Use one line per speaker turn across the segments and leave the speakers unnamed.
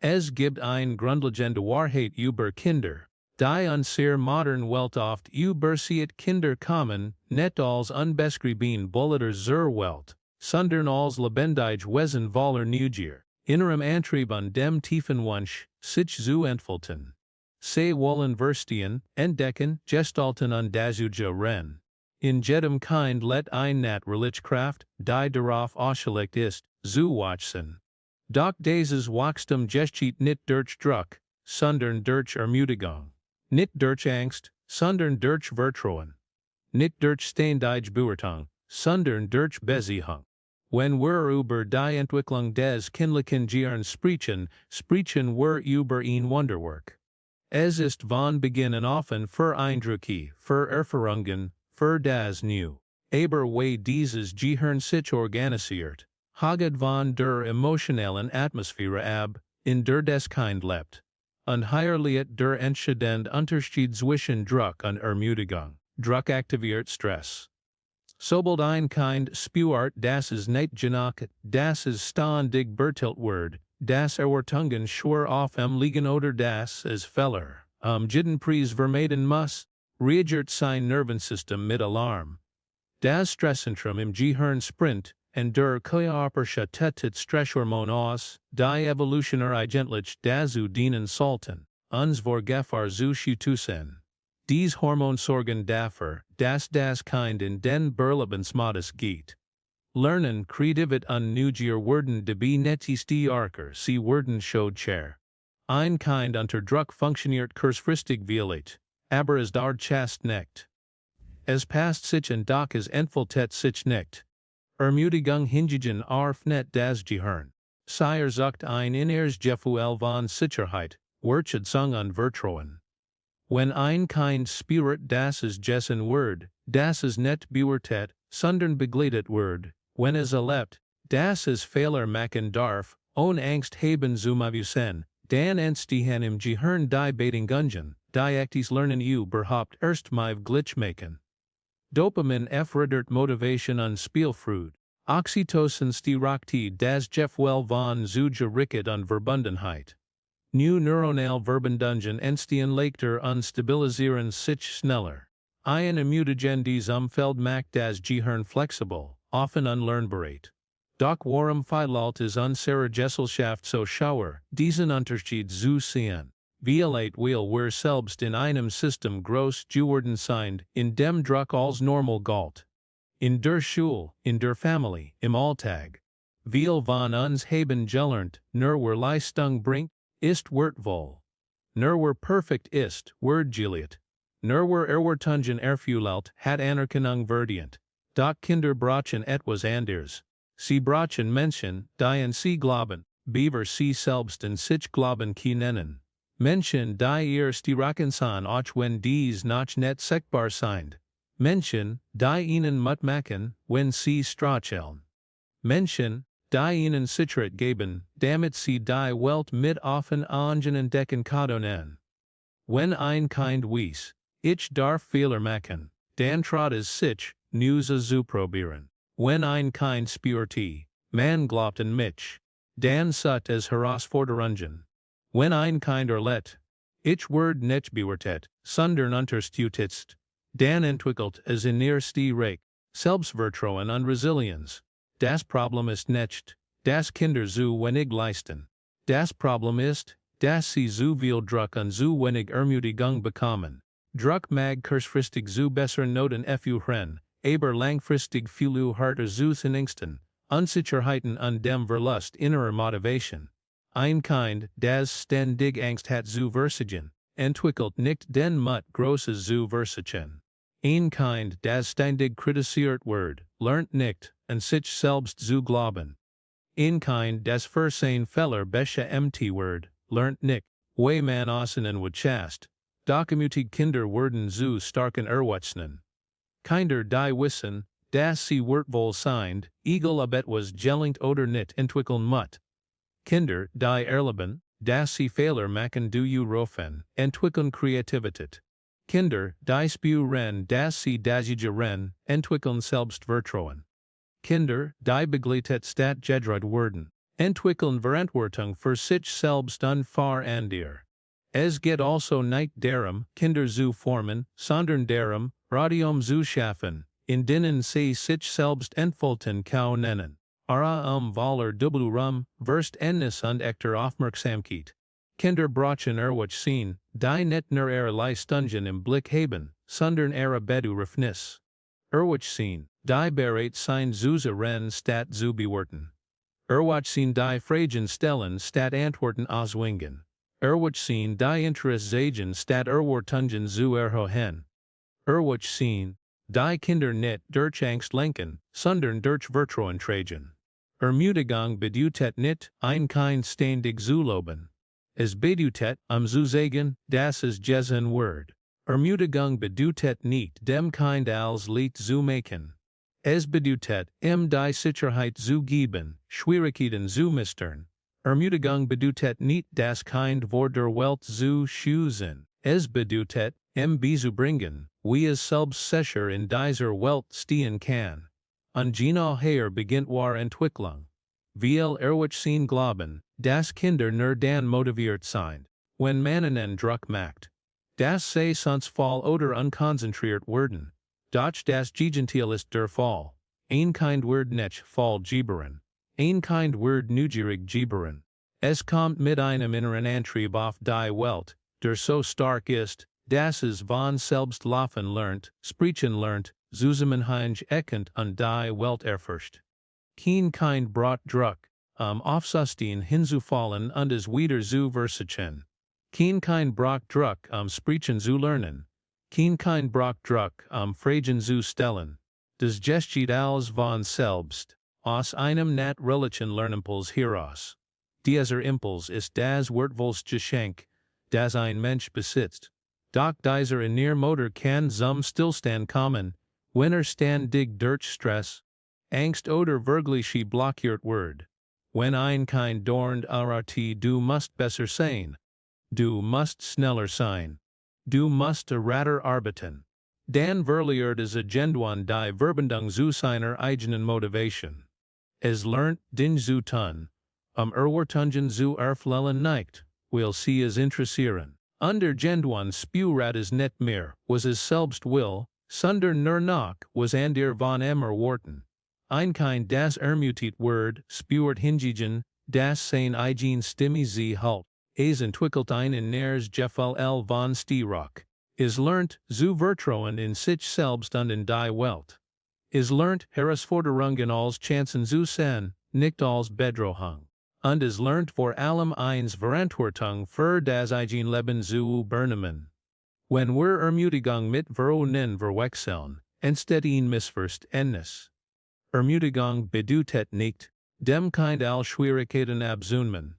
Es gibt ein grundlegende Wahrheit über Kinder, die unser modern Welt oft übersieht. Kinder kommen nicht als unbeschrieben Bulleter zur Welt, sondern als lebendige Wesen voller Neugier, innerem Antrieb und dem tiefen Wunsch, sich zu entfalten. Sie wollen verstehen, entdecken, gestalten und dazu rennen. In jedem Kind let ein natürliche Kraft, die darauf ausgelegt ist, zu wachsen. Doch dieses Wachstum geschieht nicht durch Druck, sondern durch Ermutigung. Nicht durch Angst, sondern durch Vertrauen. Nicht durch ständige Bewertung, sondern durch Beziehung. Wenn wir über die Entwicklung des kindlichen Gehirns sprechen, sprechen wir über ein Wunderwerk. Es ist von Beginn an offen für Eindrücke, für Erfahrungen, für das Neue. Aber wie dieses Gehirn sich organisiert, hängt von der emotionellen Atmosphäre ab, in der das Kind lebt. Und hier liegt der entscheidende Unterschied zwischen Druck und Ermutigung. Druck aktiviert Stress. Sobald ein Kind spürt, dass es nicht genug, dass es ständig bertilt wird, dass Erwartungen schwer auf liegen oder dass es Fehler jeden Preis vermeiden muss, reagiert sein Nervensystem mit Alarm. Das Stresszentrum im Gehirn sprint, und der Körper schüttet Stresshormon aus, die evolutionär eigentlich dazu dienen sollten, uns vor Gefahr zu schützen. Dies Hormon sorgen dafür, dass das Kind in den Überlebensmodus geht. Lernen, Kreativität und Neugier werden dabei nicht stärker, sie werden schwächer. Ein Kind unter Druck funktioniert kurzfristig vielleicht, aber es dauert fast nicht. Es passt sich und doch es entfaltet sich nicht. Ermutigung hingegen auf nicht das Gehirn. Sie sucht ein inneres Gefühl von Sicherheit, Wertschätzung und Vertrauen. Wenn ein Kind spürt, dass es gessen wird, dass es nicht bewertet, sondern begleitet wird, wenn es erlebt, dass es Fehler machen darf, ohne Angst haben zu müssen, dann entstehen im Gehirn die Bedingungen, die aktiv Lernen überhaupt erstmal glitch machen. Dopamin fördert Motivation und Spielfreude. Oxytocin stärkt das Gefühl von Zugehörigkeit und Verbundenheit. New neuronal Verbindungen entstehen leichter und stabilisieren sich schneller. Ein ermutigendes Umfeld macht das Gehirn flexibel, offen unlernbereit. Doch warum fehlt es unserer Gesellschaft so schwer, diesen Unterschied zu sehen? Vielleicht weil wir selbst in einem System groß geworden sind, in dem Druck als normal galt. In der Schule, in der Familie, im Alltag. Viele von uns haben gelernt, nur wer Leistung bringt, ist wertvoll. Nur wer perfekt ist, wird geliebt. Nur wer Erwartungen erfüllt, hat Anerkennung verdient. Doch Kinder brauchen etwas anderes. Sie brauchen Menschen, die an sie glauben, beaver sie selbst in sich glauben können. Menschen, die ihr stärken sind, auch wenn dies noch nicht sichtbar sind. Menschen, die ihnen Mut machen, wenn sie straucheln. Menschen, die ihnen Sicherheit geben, damit sie die Welt mit offenen Augen entdecken können. Wenn ein Kind weiß, ich darf Fehler machen, dann traut es sich, Neues zu probieren. Wenn ein Kind spürt, man glaubt an mich, dann sieht es Herausforderungen. Wenn ein Kind erlebt, ich werde nicht bewertet, sondern unterstützt, dann entwickelt es innerste Recht, Selbstvertrauen und Resilienz. Das Problem ist nicht, dass Kinder zu wenig leisten. Das Problem ist, dass sie zu viel Druck und zu wenig Ermutigung bekommen. Druck mag kurzfristig zu besseren Noten führen, aber langfristig viele harter zu Ängsten, Unsicherheiten und dem Verlust innerer Motivation. Ein Kind, das ständig Angst hat zu versagen, entwickelt nicht den Mut, Großes zu versagen. Ein Kind, das ständig kritisiert wird, lernt nicht, an sich selbst zu glauben. Ein Kind, das für sein Fehler beschämt wird, lernt nicht, wie man aussehen wird. Doch ermutigte Kinder werden zu starken Erwachsenen. Kinder, die wissen, dass sie wertvoll sind, egal ob etwas gelingt oder nicht, entwickeln Mut. Kinder, die erleben, dass sie Fehler machen dürfen, entwickeln Kreativität. Kinder, die spüren, dass sie dazugehren, entwickeln Selbstvertrauen. Kinder, die begleitet statt gedreht werden, Entwickeln Verantwortung für sich selbst und für andere. Es geht also nicht darum, Kinder zu formen, sondern darum, Radium zu schaffen, in denen sie sich selbst entfalten können. Voller Dublurum, Verst Ennis und echter Aufmerksamkeit. Kinder brauchen Erwachsen, die nicht nur ihre Leistungen im Blick haben, sondern ihre Bedürfnisse. Erwachsen, die bereit sein zu rennen statt zu bewerten. Erwachsen die Fragen stellen statt Antworten auswingen. Erwachsen die Interesse zeigen statt Erwartungen zu erhöhen. Erwachsen, die Kinder nicht durch Angst lenken, sondern durch Vertrauen tragen. Ermutigung bedeutet nicht, ein Kind ständig zu loben. Es bedeutet, zu sagen, das ist ein Wort. Ermutigung bedeutet nicht, dem Kind als Lied zu machen. Es bedeutet, die Sicherheit zu geben, Schwierigkeiten zu meistern. Ermutigung bedeutet nicht, das Kind vor der Welt zu schützen. Es bedeutet, beizubringen, wie es selbst sicher in dieser Welt stehen kann. Und genau hier beginnt wahre Entwicklung. Weil Erwachsen glauben, dass Kinder nur dann motiviert sind, wenn man einen Druck macht. Dass sie sonst voll oder unkonzentriert werden. Doch das Gegenteil ist der Fall. Ein Kind wird nicht voll gibberen. Ein Kind wird neugierig gibberen. Es kommt mit einem inneren Antrieb auf die Welt, der so stark ist, dass es von selbst laufen lernt, sprechen lernt, zusammenhängend erkennt und die Welt erforscht. Kein Kind braucht Druck, aufzustehen hinzufallen und es wieder zu versuchen. Kein Kind braucht Druck, sprechen zu lernen. Kein Kind braucht Druck, Fragen zu stellen. Das geschieht als von selbst, aus einem natürlichen Lernimpuls heraus. Dieser Impuls ist das wertvollste Geschenk, das ein Mensch besitzt. Doch dieser innere Motor kann zum Stillstand kommen, wenn ständig durch Stress, Angst oder wirkliche blockiert wird. Wenn ein Kind dauernd du musst besser sein. Du musst schneller sein. Du musst rader arbeiten. Dan verliert es agenduan die Verbindung zu seiner eigenen Motivation. Es lernt den zu tun, Erwartungen zu erfüllen nicht, weil sie es interessieren. Under Genduan spürat es nicht mehr, was es selbst will, sondern nur noch, was ander von erwarten. Ein Kind das ermutigt wird, spürt hingegen, das sein eigen Stimme sie halt. Es entwickelt einen nähres Gefühl von Stärke. Es lernt, zu vertrauen in sich selbst und in die Welt. Es lernt, Herausforderungen als Chancen zu sehen, nicht als Bedrohung. Und es lernt vor allem eins Verantwortung für das eigen Leben zu übernehmen. Wenn wir Ermutigung mit Vertrauen verwechseln, entsteht Missverständnis. Ermutigung bedeutet nicht, dem Kind als Schwierigkeiten abzunehmen.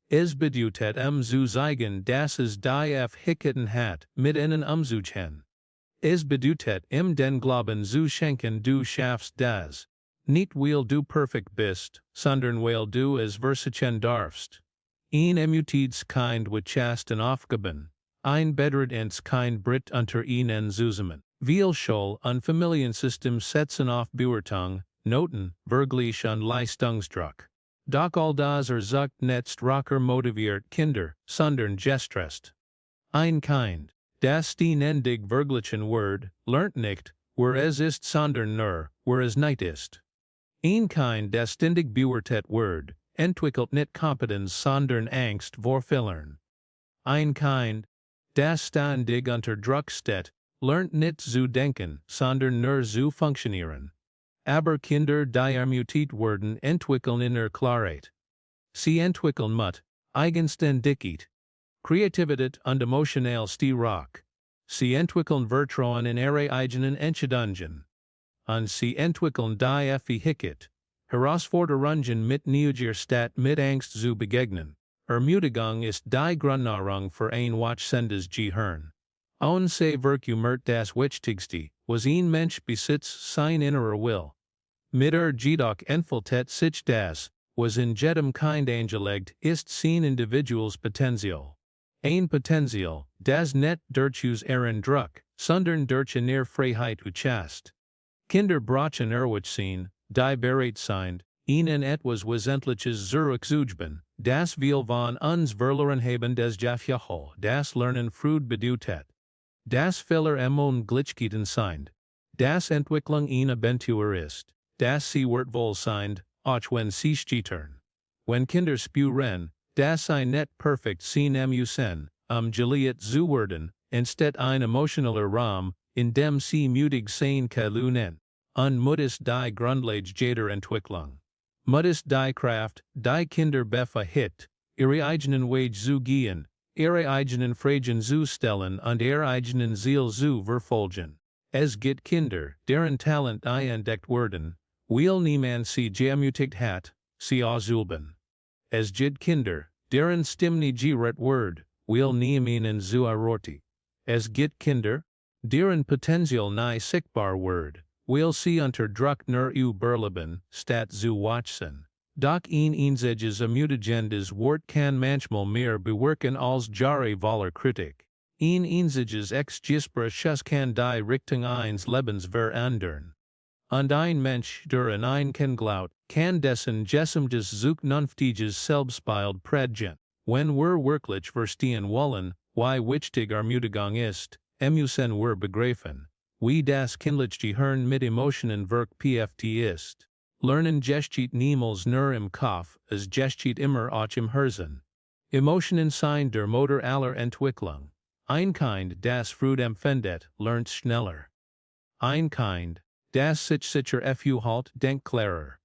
Es bedeutet zu zeigen, dass es die Fähigkeiten hat, mit ihnen umzugehen. Es bedeutet den Glauben zu schenken, du schaffst das. Nicht weil du perfekt bist, sondern weil du es versuchen darfst. Ein ermutigtes Kind with Aufgaben. Ein bedeutendes Kind bricht unter ihnen zusammen. Viel Schul- und Familiensystem setzen auf Bewertung, Noten, Vergleich und Leistungsdruck. Doch all das sucht nicht Rocker motiviert Kinder, sondern gestresst. Ein Kind, das ständig verglichen wird, lernt nicht, wer es ist, sondern nur, wer es nicht ist. Ein Kind, das ständig bewertet wird, entwickelt nicht Kompetenz, sondern Angst vor Fehlern. Ein Kind, das ständig unter Druck steht, lernt nicht zu denken, sondern nur zu funktionieren. Aber Kinder, die ermutigt werden, entwickeln innere Klarheit. Sie entwickeln Mut, Eigenständigkeit, Kreativität und emotionale Stärke. Sie entwickeln Vertrauen in ihre eigenen Entscheidungen. Und sie entwickeln die Fähigkeit, Herausforderungen mit Neugier statt mit Angst zu begegnen. Ermutigung ist die Grundnahrung für ein wachsendes Gehirn. Und sie verkümmert das Wichtigste, was ein Mensch besitzt, sein innerer Will. Mit jedoch entfaltet sich das, was in jedem Kind angelegt ist, sein Individuals Potenzial. Ein Potenzial, das nicht durch ihren Druck, sondern durch ihre Freiheit uchast. Kinder brauchen Erwachsen, die bereit sind, ihnen etwas wesentliches zurückzuben, das wir von uns verloren haben des Jafjahol, das Lernen frühe bedeutet. Das Fehler Glitchkeiten sind. Das Entwicklung eine Abentur ist. Das sie wird wohl sein, auch wenn sie scheitern. Wenn Kinder spüren, dass sie nicht perfekt sein müssen, geliert zu werden, instead ein emotionaler Raum, in dem sie mutig sein können. Und Mutis die Grundlage jeder Entwicklung. Mutis die Kraft, die Kinder befähigt, ihre eigenen Wege zu gehen, ihre eigenen Fragen zu stellen und ihre eigenen Ziele zu verfolgen. Es gibt Kinder, deren Talent entdeckt werden, weil niemand sie ermutigt hat, sie auszuüben. Es gibt Kinder, deren Stimme gerät wird, weil niemand zu erwarten. Es gibt Kinder, deren Potenzial nie sichtbar wird, weil sie unter Druck nur überleben, statt zu wachsen. Doch ein einziges ermutigendes Wort kann manchmal mehr bewirken als Jahre voller Kritik. Ein einziges Gespräch kann die Richtung eines Lebens verändern. Und ein Mensch, der an ein Kind glaubt, kann dessen gesamtes zukünftiges Selbstbild prägen. Wenn wir wirklich verstehen wollen, wie wichtig Ermutigung ist, müssen wir begreifen, wie das kindliche Hirn mit Emotionen wirkt pft ist. Lernen geschieht niemals nur im Kopf, es geschieht immer auch im Herzen. Emotionen sind der Motor aller Entwicklung. Ein Kind, das früh empfindet, lernt schneller. Ein Kind, das sich sicher halt, denkt klarer.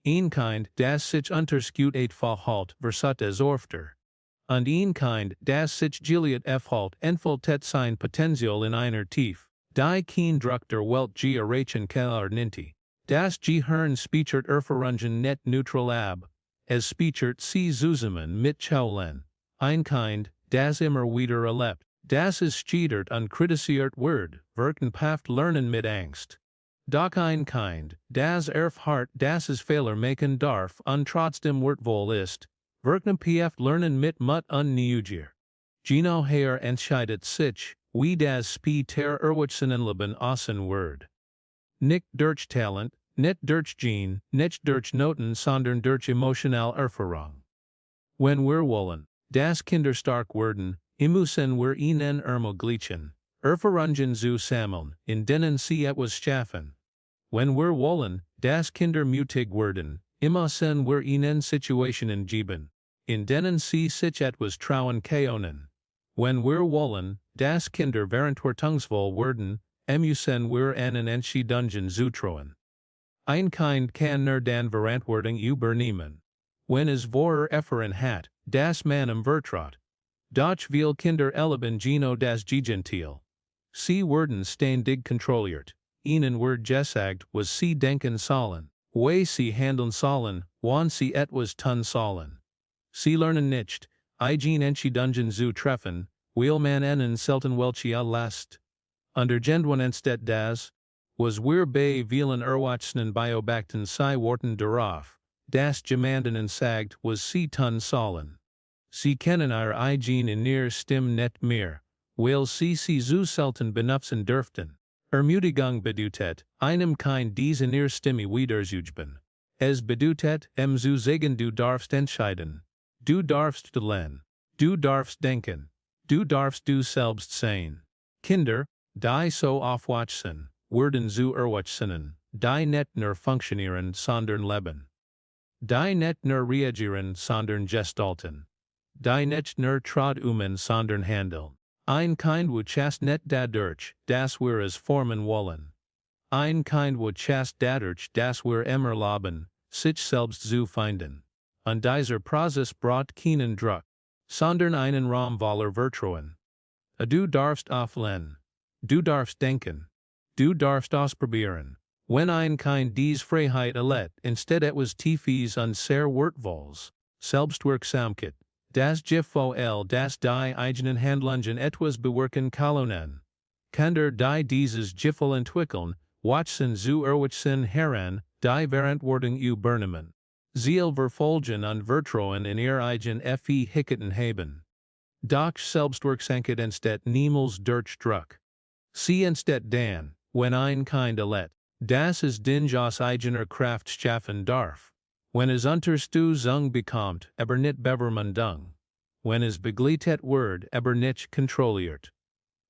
Ein Kind, das sich unterschied halt, versat es öfter. Und ein Kind, das sich geliert halt, entfaltet sein Potenzial in einer Tief, die kein Druck der Welt erreichen kann ninti. Das Gehirn speichert Erfahrungen net neutral ab, es speichert sie zusammen mit Chaulen. Ein Kind, das immer wieder erlebt, das ist scheitert und kritisiert wird, wirken paft lernen mit Angst. Doch ein Kind, das erfahrt, dass es Fehler machen darf und trotzdem wertvoll ist, wirken paft lernen mit Mut und Neugier. Gino her entscheidet sich, wie das später Erwachsenenleben aussehen wird. Nicht durch Talent, nicht durch Gene, nicht durch Noten, sondern durch emotional Erfahrung. Wenn wir wollen, dass Kinder stark werden, müssen wir ihnen ermöglichen, Erfahrungen zu sammeln, in denen sie etwas schaffen. Wenn wir wollen, dass Kinder mutig werden, müssen wir ihnen Situationen geben, in denen sie sich etwas trauen können. Wenn wir wollen, dass Kinder verantwortungsvoll werden, müssen wir ihnen Entscheidungen zutrauen. Ein Kind kann nur dann Verantwortung übernehmen, wenn es vorher erfahren hat, dass man vertraut. Doch viele Kinder erleben Gino das Gegenteil. Sie werden ständig kontrolliert, ihnen wird gesagt, was sie denken sollen, wie sie handeln sollen, wann sie etwas tun sollen. Sie lernen nicht, eigene Entscheidungen zu treffen, weil man ihnen selten welche erlässt. Under Gendwanenstedt das, was wir bei vielen Erwachsenen beobachten sie worten darauf, das jemanden sagt, was sie tun sollen. Sie kennen ihre eigene innere Stimme nicht mehr, weil sie zu selten benutzen dürften. Ermutigung bedeutet, einem Kind diese innere Stimme wiederzugeben. Es bedeutet, zu sagen du darfst entscheiden. Du darfst lernen. Du darfst denken. Du darfst du selbst sein. Kinder, die so aufwachsen, werden zu Erwachsenen, die nicht nur funktionieren, sondern leben. Die nicht nur reagieren, sondern gestalten. Die nicht nur sondern handeln. Ein Kind wuchast nicht dadurch, dass wir es formen wollen. Ein Kind wuchast dadurch, dass wir immer leben, sich selbst zu finden. Und dieser Prozess braucht keinen Druck, sondern einen Raum voller Vertrauen. Du darfst auflernen. Du darfst denken. Du darfst ausprobieren. Wenn ein Kind dies Freiheit erlädt, instead etwas Tiefes und sehr wertvolles, Selbstwirksamkeit, das Gefühl, das die eigenen Handlungen etwas bewirken können. Kinder, die dieses Gefühl entwickeln, wachsen zu Erwachsenen heran, die Verantwortung übernehmen. Ziel verfolgen und Vertrauen in ihr eigen Verhalten haben. Doch Selbstwirksamkeit entsteht niemals durch Druck. Sie entsteht dann, wenn ein Kind erlädt, dass es Dinge aus eigener Kraft schaffen darf. Wenn es Unterstützung bekommt, aber nicht Bevormundung. Wenn es begleitet wird, aber nicht kontrolliert.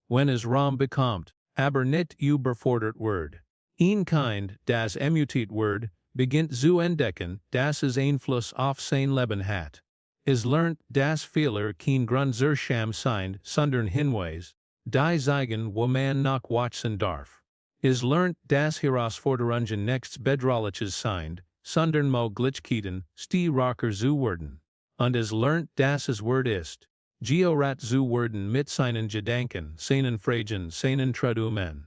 Wenn es Raum bekommt, aber nicht überfordert wird. Ein Kind, das ermutigt wird, beginnt zu entdecken, dass es Einfluss auf sein Leben hat. Es lernt, dass Fehler kein Grund zur Scham sind, sondern Hinweis, die zeigen, wo man noch wachsen darf. Es lernt, dass Herausforderungen nichts Bedrohliches sind, sondern Möglichkeiten, Rocker zu werden. Und es lernt, dass es wert ist, Georat zu werden mit seinen Gedanken, seinen Fragen, seinen Träumen.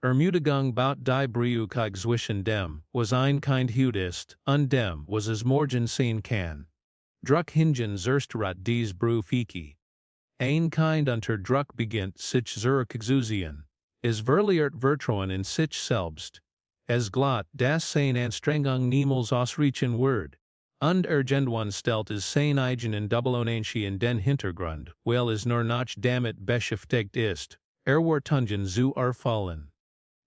Ermutigung baut die Brücke zwischen dem, was ein Kind heute ist, und dem, was es morgen sein kann. Druck hingen zerstrat dies Brücke. Ein Kind unter Druck beginnt sich zurückzuziehen. Es verliert Vertrauen in sich selbst. Es glaubt, dass seine Anstrengung niemals ausreichen wird. Und irgendwann stellt es sein eigenen Doppelunentschi in den Hintergrund, weil es nur noch damit beschäftigt ist, Erwartungen zu erfüllen.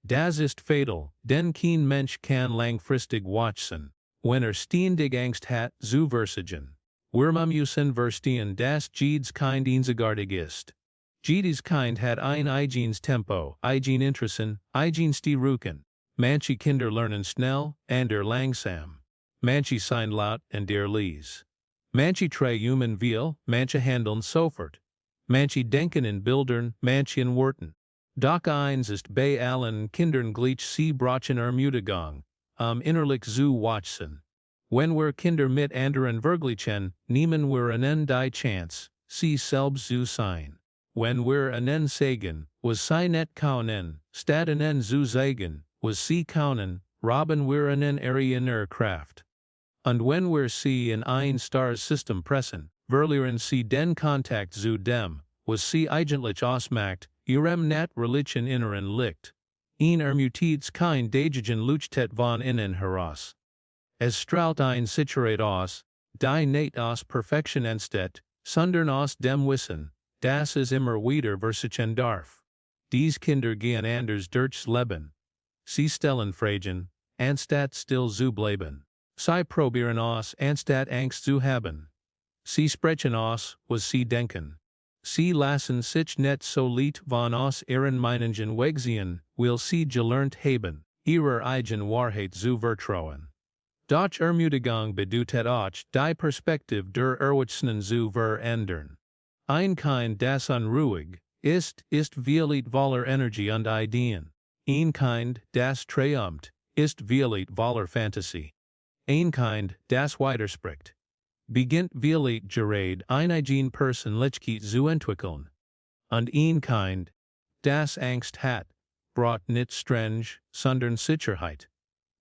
Das ist fatal, denn kein Mensch kann langfristig wachsen, wenn ständig Angst hat, zu versagen. Wir müssen verstehen, dass jedes Kind einzigartig ist. Jedes Kind hat ein eigenes Tempo, eigene Interessen, eigene Stärken. Manche Kinder lernen schnell, andere langsam. Manche sind laut und leise. Manche träumen viel, manche handeln sofort. Manche denken in Bildern, manche in Worten. Doch eins ist bei allen Kindern gleich, sie brauchen Ermutigung, innerlich zu wachsen. Wenn wir Kinder mit anderen vergleichen, nehmen wir ihnen die Chance, sie selbst zu sein. Wenn wir ihnen sagen, was sie nicht können, statt ihnen zu sagen, was sie können, rauben wir ihnen ihre Kraft. Und wenn wir sie in ein starres System pressen, verlieren sie den Kontakt zu dem, was sie eigentlich ausmacht, ihrem natürlichen Inneren liegt. Ein ermutiges Kind dagegen leuchtet von innen heraus. Es strahlt ein Sicherheit aus, die nicht aus Perfektion entsteht, sondern aus dem Wissen, dass es immer wieder versagen darf. Dies Kinder gehen anders durchs Leben. Sie stellen Fragen, anstatt still zu bleiben. Sie probieren aus, anstatt Angst zu haben. Sie sprechen aus, was sie denken. Sie lassen sich nicht so leicht von aus ihren Meinungen wegziehen, weil sie gelernt haben, ihre eigene Wahrheit zu vertrauen. Doch Ermutigung bedeutet auch, die Perspektive der Erwachsenen zu verändern. Ein Kind, das unruhig ist vielleicht voller Energie und Ideen. Ein Kind, das triumpht, ist vielleicht voller Fantasie. Ein Kind, das widerspricht, beginnt vielleicht gerade eine eigene Persönlichkeit zu entwickeln. Und ein Kind, das Angst hat, braucht nicht Strange, sondern Sicherheit.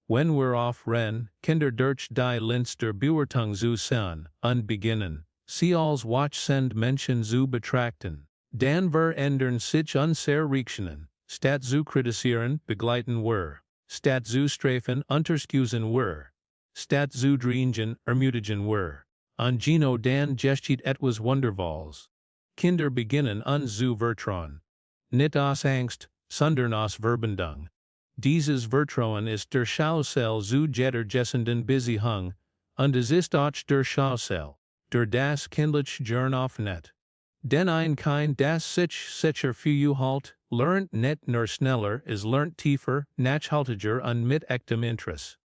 Wenn wir aufhören, Kinder durch die Linz der Bewertung zu sehen und beginnen, sie als wachsende Menschen zu betrachten, dann verändern sich unsere Reaktionen, statt zu kritisieren, begleiten wir, statt zu strafen, unterstützen wir, statt zu drängen, ermutigen wir. Und Gino dan geschieht etwas Wundervolles. Kinder beginnen zu vertrauen. Nicht aus Angst, sondern aus Verbindung. Dieses Vertrauen ist der Schausel zu jeder gessenden Beziehung, und es ist auch der Schausel, der das kindliche Gehirn öffnet. Denn ein Kind, das sich sicher fühlt, lernt nicht nur schneller, es lernt tiefer, nachhaltiger und mit echtem Interesse.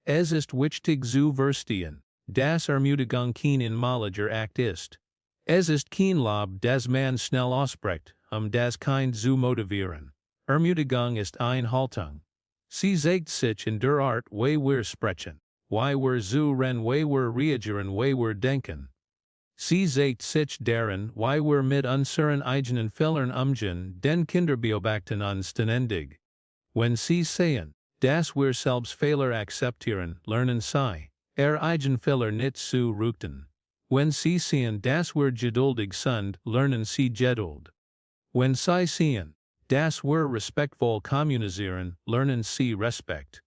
Es ist wichtig zu verstehen, dass Ermutigung kein einmaliger Akt ist. Es ist kein Lob, das man schnell ausspricht, das Kind zu motivieren. Ermutigung ist eine Haltung. Sie zeigt sich in der Art, wie wir sprechen, wie wir zuhören, wie wir reagieren, wie wir denken. Sie zeigt sich darin, wie wir mit unseren eigenen Fehlern umgehen, denn Kinder beobachten uns ständig. Wenn sie sehen, dass wir selbst Fehler akzeptieren, lernen sie, eigen Fehler nicht zu rüchten. Wenn sie sehen, dass wir geduldig sind, lernen sie Geduld. Wenn sie sehen, dass wir respektvoll kommunizieren, lernen sie Respekt.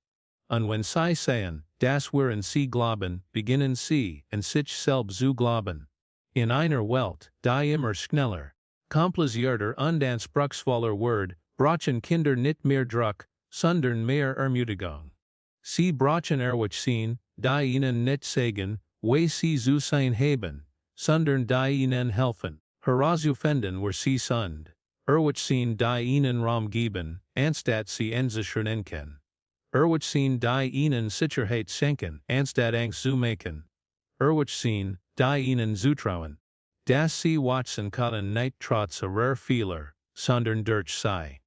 Und wenn sie sehen, dass wir an sie glauben, beginnen sie, an sich selbst zu glauben. In einer Welt, die immer schneller, komplizierter und anspruchsvoller wird, brauchen Kinder nicht mehr Druck, sondern mehr Ermutigung. Sie brauchen Erwachsen, die ihnen nicht sagen, wie sie zu sein haben, sondern die ihnen helfen, herauszufinden, wer sie sind, erwachsen die ihnen Raum geben, anstatt sie einzuschränken. Erwachsen die ihnen Sicherheit schenken, anstatt Angst zu machen. Erwachsen die ihnen zutrauen, dass sie wachsen können nicht trotz ihrer Fehler, sondern durch sie.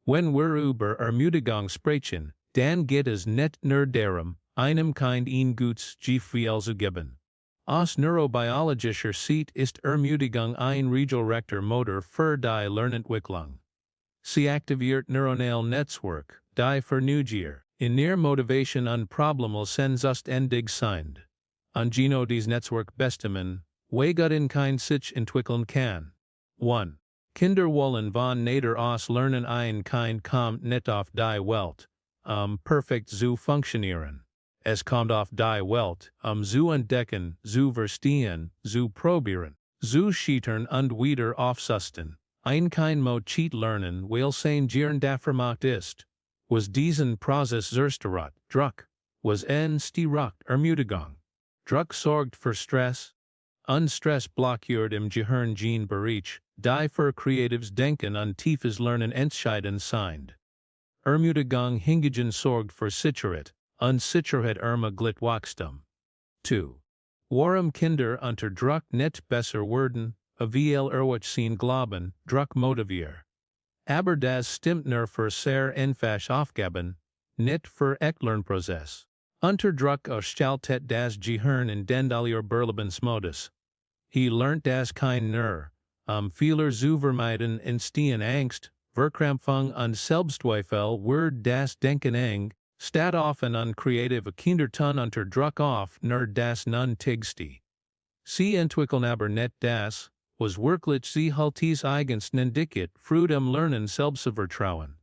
Wenn wir über Ermutigung sprechen, dann geht es nicht nur darum, einem Kind ein gutes Gefühl zu geben. Aus neurobiologischer Sicht ist Ermutigung ein regelrechter Motor für die Lernentwicklung. Sie aktiviert neuronale Netzwerk, die für in ihrer Motivation und Probleme selbstständig sind. Und Geno dies Netzwerk bestimmen, wie gut in Kind sich entwickeln kann. 1. Kinder wollen von Natur aus lernen, ein Kind kommt nicht auf die Welt, perfekt zu funktionieren. Es kommt auf die Welt, zu entdecken, zu verstehen, zu probieren, zu scheitern und wieder aufzusten. Ein Kind muss lernen, weil sein Gehirn dafür gemacht ist. Was diesen Prozess zerstört, Druck, was stärkt Ermutigung. Druck sorgt für Stress. Stress blockiert im Gehirnbereich, die für kreatives Denken und tiefes Lernen entscheidend sind. Ermutigung hingegen sorgt für Sicherheit, und Sicherheit ermöglicht Wachstum. 2. Warum Kinder unter Druck nicht besser werden, weil erwachsen glauben, Druck motiviert. Aber das stimmt nur für sehr einfache Aufgaben, nicht für Lernprozess. Unter Druck gestaltet das Gehirn in den Überlebensmodus. Lernt das Kind nur, Fehler zu vermeiden, entstehen Angst, Verkrampfung und Selbstzweifel wird das Denken eng, statt offen und kreative Kinder tun unter Druck auf nur das nun tigste. Sie entwickeln aber nicht das, was wirklich sie haltes eigensten entdeckt, Freude am Lernen Selbstvertrauen.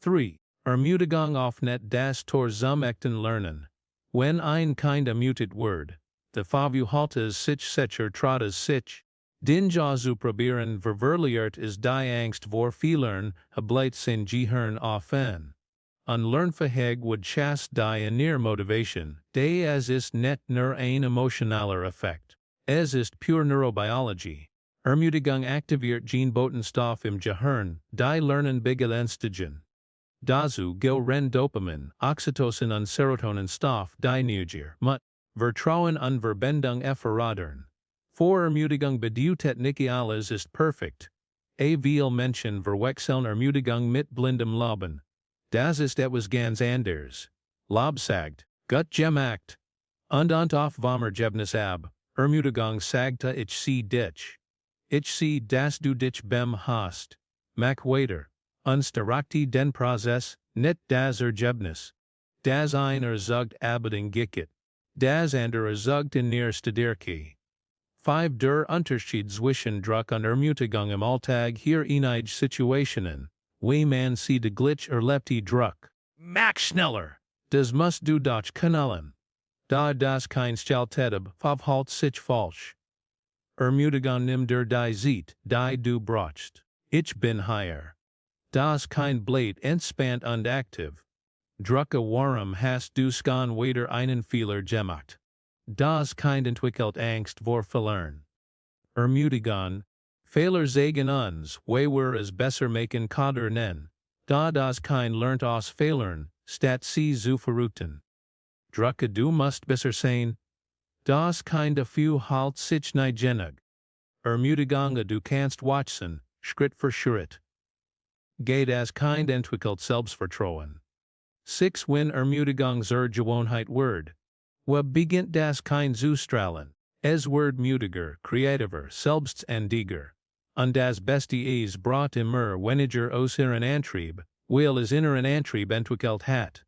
3. Ermutigung auf nicht das Tor zum echten Lernen. Wenn ein Kind ermutigt wird, the Verhaltes sich sicher trottes sich, den zu probieren ververliert is die Angst vor Fehlern, bleibt sein Gehirn offen. Lernfähig wird chast die in ihrer Motivation, es ist nicht nur ein emotionaler Effekt. Es ist pure Neurobiologie. Ermutigung aktiviert Genbotenstoff im Gehirn, die Lernen begeistern. Dazu gehören Dopamin, Oxytocin und Serotoninstoff, die Neugier, Mut, Vertrauen und Verbindung fördern. Vor Ermutigung bedeutet nicht alles ist perfekt. Viele Menschen verwechseln Ermutigung mit blindem Loben. Das ist etwas ganz anders. Lob sagt, gut gemacht. Und auf Ergebnis ab, Ermutigung sagte ich sehe dich. Ich sehe, dass du dich hast. Mach weiter. Starkte den Prozess, nicht das Ergebnis. Das eine sagt abeding gicket. Das andere sagt in der Stärke. 5. Der Unterschied zwischen Druck und Ermutigung im Alltag hier einige Situationen, wie man sie de glitch erlebt Druck. Mach schneller! Das musst du doch können. Da das kein Staltetib, verhält sich falsch. Ermutigung nimm der die Zeit, die du brauchst. Ich bin hier. Das kein Blät entspannt und aktiv. Drucke warum hast du schon wieder einen Fehler gemacht? Das Kind entwickelt Angst vor Fehlern. Ermutigung, Fehler sagen uns, wie wir es besser machen können. Da das Kind lernt aus Fehlern, statt sie zu verrouten. Drucke du musst besser sein. Das Kind halt sich nicht genig. Ermutigung du kannst wachsen, Schritt für Schritt. Das Kind entwickelt Selbstvertrauen. 6. Wenn Ermutigung zur Gewohnheit wird. Beginnt das Kind zu strahlen. Es wird mutiger, kreativer, selbstständiger. Und das Beste es brought immer weniger aus ihren Antrieb, weil es inneren Antrieb entwickelt hat.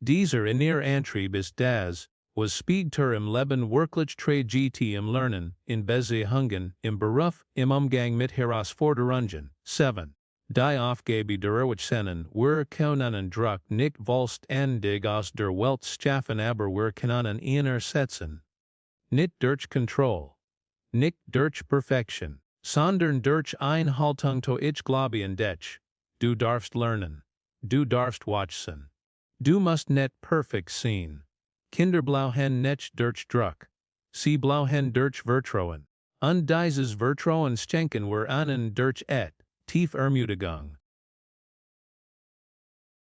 Dieser innere Antrieb ist das, was spiegter im Leben wirklich trägt im Lernen, in Beziehungen, im Beruf, im Umgang mit Herausforderungen. 7. Die Aufgabe der Erwachsenen, wir können Druck nicht vollständig aus der Welt schaffen, aber wir können ihn ersetzen. Nicht durch Kontrolle, nicht durch Perfektion, sondern durch Einhaltung to ich glaube an dich. Du darfst lernen. Du darfst wachsen. Du musst nicht perfekt sein. Kinder blauhen nicht durch Druck. Sie blauhen durch Vertrauen. Und dieses Vertrauen schenken wir ihnen durch tief Ermutigung.